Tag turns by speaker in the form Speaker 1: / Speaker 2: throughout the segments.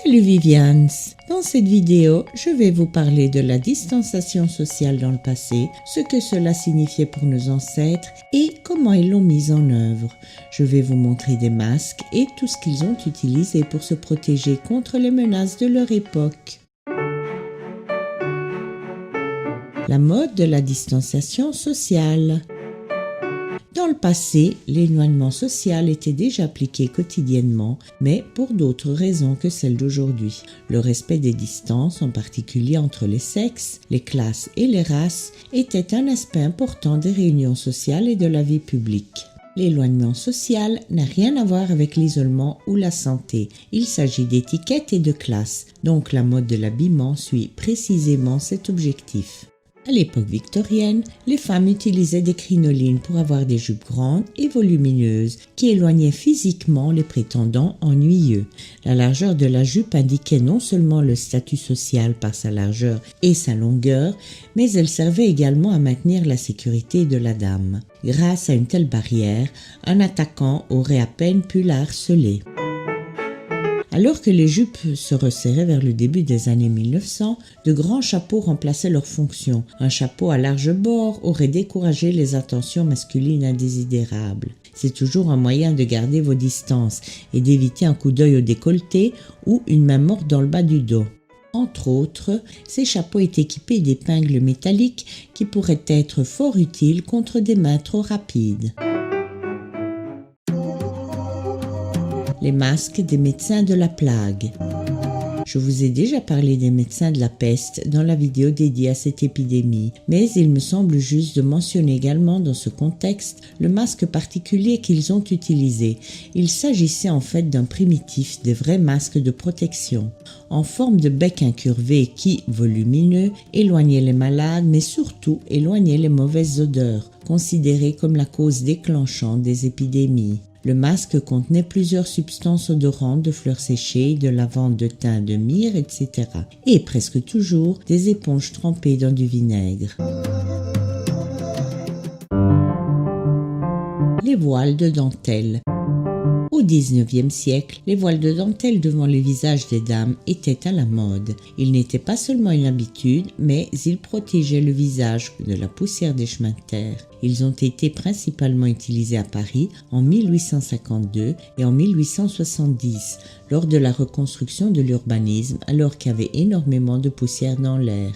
Speaker 1: Salut Viviane! Dans cette vidéo, je vais vous parler de la distanciation sociale dans le passé, ce que cela signifiait pour nos ancêtres et comment ils l'ont mise en œuvre. Je vais vous montrer des masques et tout ce qu'ils ont utilisé pour se protéger contre les menaces de leur époque. La mode de la distanciation sociale. Dans le passé, l'éloignement social était déjà appliqué quotidiennement, mais pour d'autres raisons que celles d'aujourd'hui. Le respect des distances, en particulier entre les sexes, les classes et les races, était un aspect important des réunions sociales et de la vie publique. L'éloignement social n'a rien à voir avec l'isolement ou la santé. Il s'agit d'étiquette et de classe, donc la mode de l'habillement suit précisément cet objectif. À l'époque victorienne, les femmes utilisaient des crinolines pour avoir des jupes grandes et volumineuses qui éloignaient physiquement les prétendants ennuyeux. La largeur de la jupe indiquait non seulement le statut social par sa largeur et sa longueur, mais elle servait également à maintenir la sécurité de la dame. Grâce à une telle barrière, un attaquant aurait à peine pu la harceler. Alors que les jupes se resserraient vers le début des années 1900, de grands chapeaux remplaçaient leur fonction. Un chapeau à large bord aurait découragé les attentions masculines indésirables. C'est toujours un moyen de garder vos distances et d'éviter un coup d'œil au décolleté ou une main morte dans le bas du dos. Entre autres, ces chapeaux étaient équipés d'épingles métalliques qui pourraient être fort utiles contre des mains trop rapides. Les masques des médecins de la plague. Je vous ai déjà parlé des médecins de la peste dans la vidéo dédiée à cette épidémie, mais il me semble juste de mentionner également dans ce contexte le masque particulier qu'ils ont utilisé. Il s'agissait en fait d'un primitif, des vrais masques de protection, en forme de bec incurvé qui, volumineux, éloignait les malades, mais surtout éloignait les mauvaises odeurs, considérées comme la cause déclenchante des épidémies. Le masque contenait plusieurs substances odorantes de fleurs séchées, de lavande, de thym, de myrrhe, etc. Et presque toujours des éponges trempées dans du vinaigre. Les voiles de dentelle. Au XIXe siècle, les voiles de dentelle devant le visage des dames étaient à la mode. Ils n'étaient pas seulement une habitude, mais ils protégeaient le visage de la poussière des chemins de terre. Ils ont été principalement utilisés à Paris en 1852 et en 1870, lors de la reconstruction de l'urbanisme, alors qu'il y avait énormément de poussière dans l'air.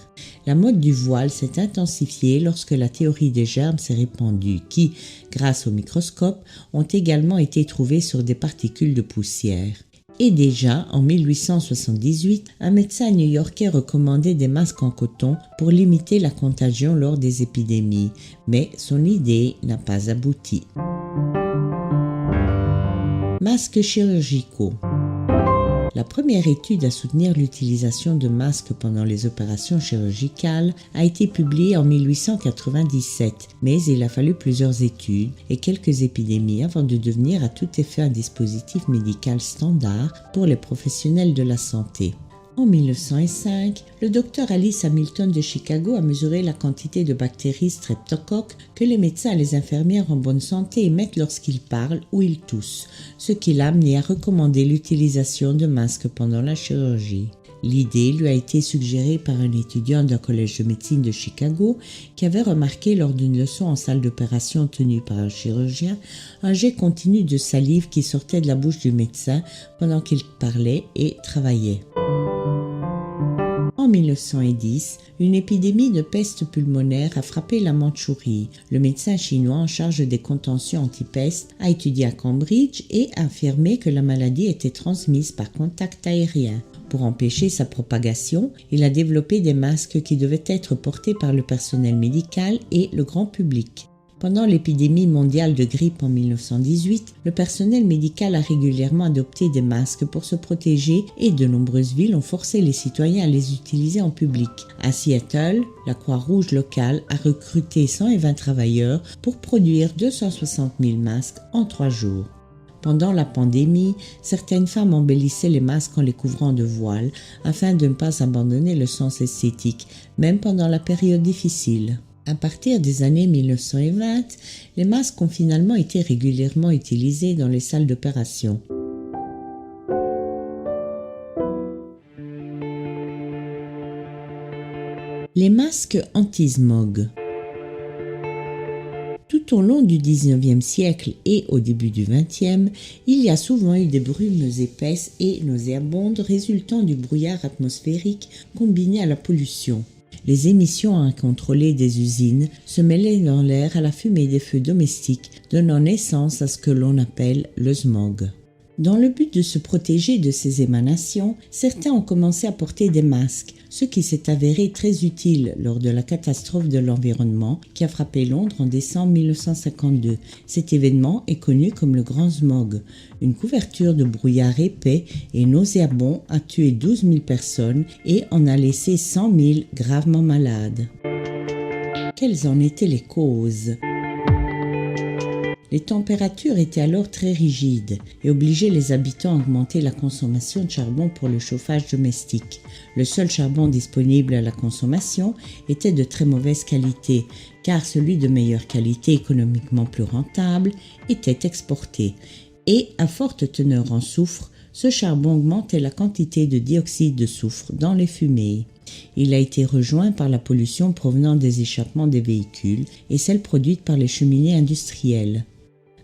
Speaker 1: La mode du voile s'est intensifiée lorsque la théorie des germes s'est répandue, qui, grâce au microscope, ont également été trouvés sur des particules de poussière. Et déjà, en 1878, un médecin new-yorkais recommandait des masques en coton pour limiter la contagion lors des épidémies, mais son idée n'a pas abouti. Masques chirurgicaux. La première étude à soutenir l'utilisation de masques pendant les opérations chirurgicales a été publiée en 1897, mais il a fallu plusieurs études et quelques épidémies avant de devenir à tout effet un dispositif médical standard pour les professionnels de la santé. En 1905, le docteur Alice Hamilton de Chicago a mesuré la quantité de bactéries streptocoques que les médecins et les infirmières en bonne santé émettent lorsqu'ils parlent ou ils toussent, ce qui l'a amené à recommander l'utilisation de masques pendant la chirurgie. L'idée lui a été suggérée par un étudiant d'un collège de médecine de Chicago qui avait remarqué lors d'une leçon en salle d'opération tenue par un chirurgien un jet continu de salive qui sortait de la bouche du médecin pendant qu'il parlait et travaillait. En 1910, une épidémie de peste pulmonaire a frappé la Mandchourie. Le médecin chinois en charge des contentions anti-peste a étudié à Cambridge et a affirmé que la maladie était transmise par contact aérien. Pour empêcher sa propagation, il a développé des masques qui devaient être portés par le personnel médical et le grand public. Pendant l'épidémie mondiale de grippe en 1918, le personnel médical a régulièrement adopté des masques pour se protéger et de nombreuses villes ont forcé les citoyens à les utiliser en public. À Seattle, la Croix-Rouge locale a recruté 120 travailleurs pour produire 260 000 masques en 3 jours. Pendant la pandémie, certaines femmes embellissaient les masques en les couvrant de voiles afin de ne pas abandonner le sens esthétique, même pendant la période difficile. À partir des années 1920, les masques ont finalement été régulièrement utilisés dans les salles d'opération. Les masques anti-smog. Tout au long du XIXe siècle et au début du XXe, il y a souvent eu des brumes épaisses et nauséabondes résultant du brouillard atmosphérique combiné à la pollution. Les émissions incontrôlées des usines se mêlaient dans l'air à la fumée des feux domestiques, donnant naissance à ce que l'on appelle le smog. Dans le but de se protéger de ces émanations, certains ont commencé à porter des masques, ce qui s'est avéré très utile lors de la catastrophe de l'environnement qui a frappé Londres en décembre 1952. Cet événement est connu comme le Grand Smog. Une couverture de brouillard épais et nauséabond a tué 12 000 personnes et en a laissé 100 000 gravement malades. Quelles en étaient les causes ? Les températures étaient alors très rigides et obligeaient les habitants à augmenter la consommation de charbon pour le chauffage domestique. Le seul charbon disponible à la consommation était de très mauvaise qualité, car celui de meilleure qualité, économiquement plus rentable, était exporté. Et à forte teneur en soufre, ce charbon augmentait la quantité de dioxyde de soufre dans les fumées. Il a été rejoint par la pollution provenant des échappements des véhicules et celle produite par les cheminées industrielles.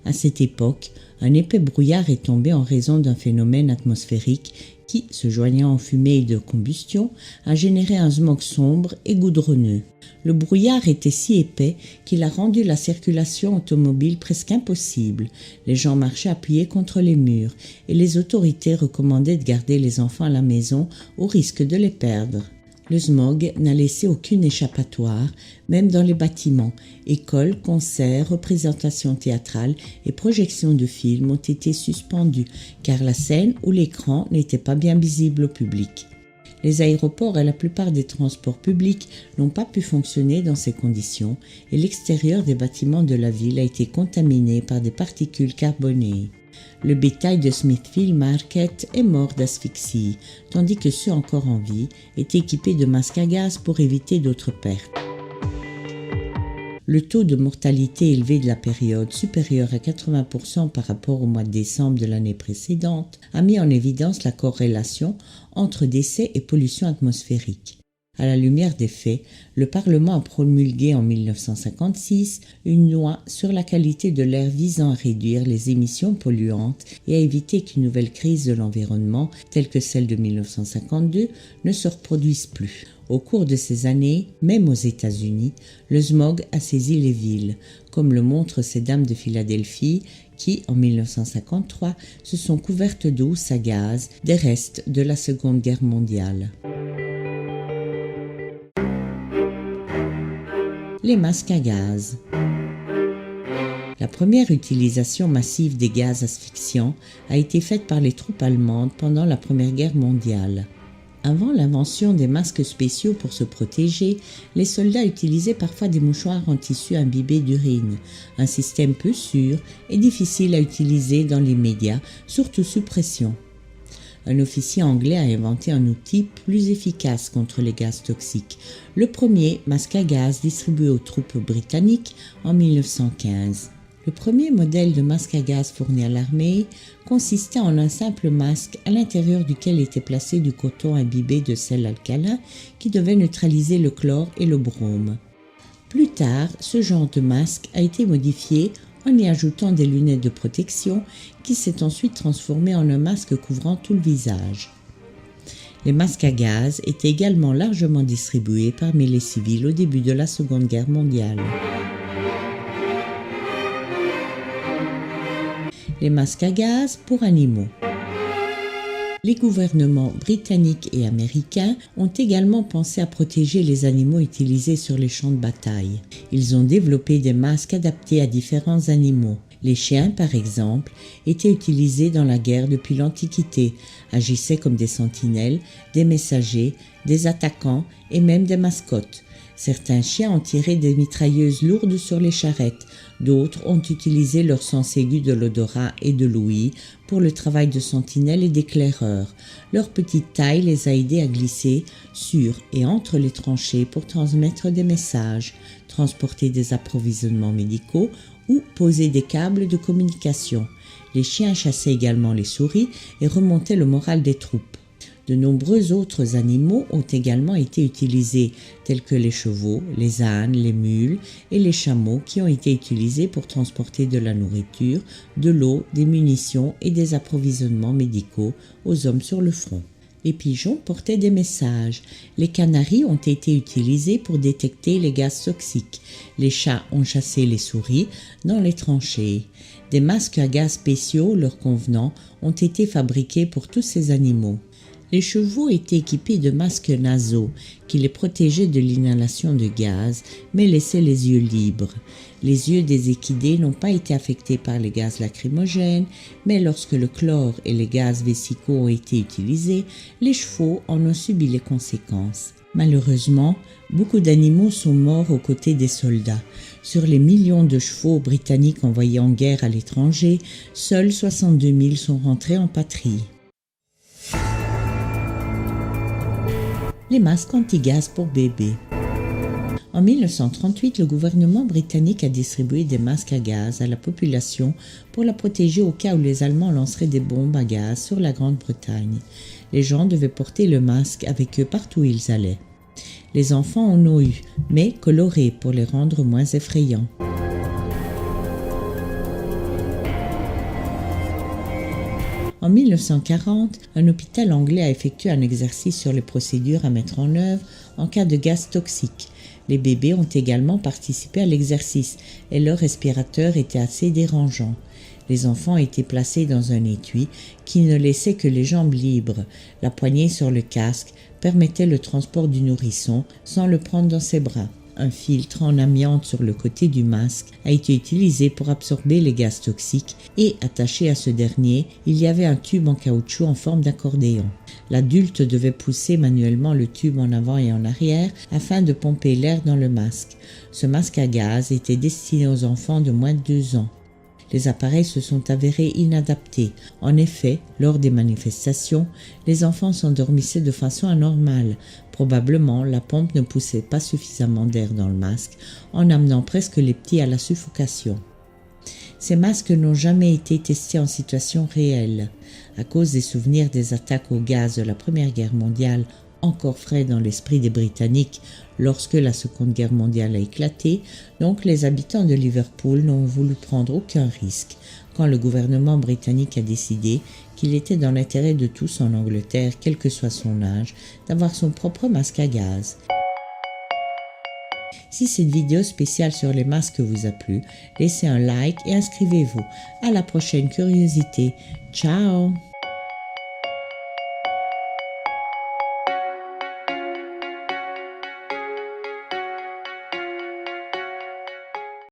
Speaker 1: À cette époque, un épais brouillard est tombé en raison d'un phénomène atmosphérique qui, se joignant aux fumées de combustion, a généré un smog sombre et goudronneux. Le brouillard était si épais qu'il a rendu la circulation automobile presque impossible. Les gens marchaient appuyés contre les murs et les autorités recommandaient de garder les enfants à la maison au risque de les perdre. Le smog n'a laissé aucune échappatoire, même dans les bâtiments. Écoles, concerts, représentations théâtrales et projections de films ont été suspendus, car la scène ou l'écran n'étaient pas bien visibles au public. Les aéroports et la plupart des transports publics n'ont pas pu fonctionner dans ces conditions et l'extérieur des bâtiments de la ville a été contaminé par des particules carbonées. Le bétail de Smithfield Market est mort d'asphyxie, tandis que ceux encore en vie étaient équipés de masques à gaz pour éviter d'autres pertes. Le taux de mortalité élevé de la période, supérieur à 80% par rapport au mois de décembre de l'année précédente, a mis en évidence la corrélation entre décès et pollution atmosphérique. À la lumière des faits, le Parlement a promulgué en 1956 une loi sur la qualité de l'air visant à réduire les émissions polluantes et à éviter qu'une nouvelle crise de l'environnement, telle que celle de 1952, ne se reproduise plus. Au cours de ces années, même aux États-Unis, le smog a saisi les villes, comme le montrent ces dames de Philadelphie qui, en 1953, se sont couvertes d'eau à gaz des restes de la Seconde Guerre mondiale. Les masques à gaz. La première utilisation massive des gaz asphyxiants a été faite par les troupes allemandes pendant la Première Guerre mondiale. Avant l'invention des masques spéciaux pour se protéger, les soldats utilisaient parfois des mouchoirs en tissu imbibés d'urine, un système peu sûr et difficile à utiliser dans les médias, surtout sous pression. Un officier anglais a inventé un outil plus efficace contre les gaz toxiques, le premier masque à gaz distribué aux troupes britanniques en 1915. Le premier modèle de masque à gaz fourni à l'armée consistait en un simple masque à l'intérieur duquel était placé du coton imbibé de sel alcalin qui devait neutraliser le chlore et le brome. Plus tard, ce genre de masque a été modifié en y ajoutant des lunettes de protection qui s'est ensuite transformé en un masque couvrant tout le visage. Les masques à gaz étaient également largement distribués parmi les civils au début de la Seconde Guerre mondiale. Les masques à gaz pour animaux. Les gouvernements britanniques et américains ont également pensé à protéger les animaux utilisés sur les champs de bataille. Ils ont développé des masques adaptés à différents animaux. Les chiens, par exemple, étaient utilisés dans la guerre depuis l'Antiquité, agissaient comme des sentinelles, des messagers, des attaquants et même des mascottes. Certains chiens ont tiré des mitrailleuses lourdes sur les charrettes, d'autres ont utilisé leur sens aigu de l'odorat et de l'ouïe pour le travail de sentinelle et d'éclaireur. Leur petite taille les a aidés à glisser sur et entre les tranchées pour transmettre des messages, transporter des approvisionnements médicaux ou poser des câbles de communication. Les chiens chassaient également les souris et remontaient le moral des troupes. De nombreux autres animaux ont également été utilisés, tels que les chevaux, les ânes, les mules et les chameaux qui ont été utilisés pour transporter de la nourriture, de l'eau, des munitions et des approvisionnements médicaux aux hommes sur le front. Les pigeons portaient des messages. Les canaris ont été utilisés pour détecter les gaz toxiques. Les chats ont chassé les souris dans les tranchées. Des masques à gaz spéciaux leur convenant ont été fabriqués pour tous ces animaux. Les chevaux étaient équipés de masques nasaux qui les protégeaient de l'inhalation de gaz, mais laissaient les yeux libres. Les yeux des équidés n'ont pas été affectés par les gaz lacrymogènes, mais lorsque le chlore et les gaz vésicaux ont été utilisés, les chevaux en ont subi les conséquences. Malheureusement, beaucoup d'animaux sont morts aux côtés des soldats. Sur les millions de chevaux britanniques envoyés en guerre à l'étranger, seuls 62 000 sont rentrés en patrie. Les masques anti-gaz pour bébés. En 1938, le gouvernement britannique a distribué des masques à gaz à la population pour la protéger au cas où les Allemands lanceraient des bombes à gaz sur la Grande-Bretagne. Les gens devaient porter le masque avec eux partout où ils allaient. Les enfants en ont eu, mais colorés pour les rendre moins effrayants. En 1940, un hôpital anglais a effectué un exercice sur les procédures à mettre en œuvre en cas de gaz toxique. Les bébés ont également participé à l'exercice et leur respirateur était assez dérangeant. Les enfants étaient placés dans un étui qui ne laissait que les jambes libres. La poignée sur le casque permettait le transport du nourrisson sans le prendre dans ses bras. Un filtre en amiante sur le côté du masque a été utilisé pour absorber les gaz toxiques et attaché à ce dernier, il y avait un tube en caoutchouc en forme d'accordéon. L'adulte devait pousser manuellement le tube en avant et en arrière afin de pomper l'air dans le masque. Ce masque à gaz était destiné aux enfants de moins de 2 ans. Les appareils se sont avérés inadaptés. En effet, lors des manifestations, les enfants s'endormissaient de façon anormale. Probablement, la pompe ne poussait pas suffisamment d'air dans le masque, en amenant presque les petits à la suffocation. Ces masques n'ont jamais été testés en situation réelle. À cause des souvenirs des attaques au gaz de la Première Guerre mondiale, encore frais dans l'esprit des Britanniques lorsque la Seconde Guerre mondiale a éclaté, donc les habitants de Liverpool n'ont voulu prendre aucun risque quand le gouvernement britannique a décidé qu'il était dans l'intérêt de tous en Angleterre, quel que soit son âge, d'avoir son propre masque à gaz. Si cette vidéo spéciale sur les masques vous a plu, laissez un like et inscrivez-vous. À la prochaine curiosité. Ciao!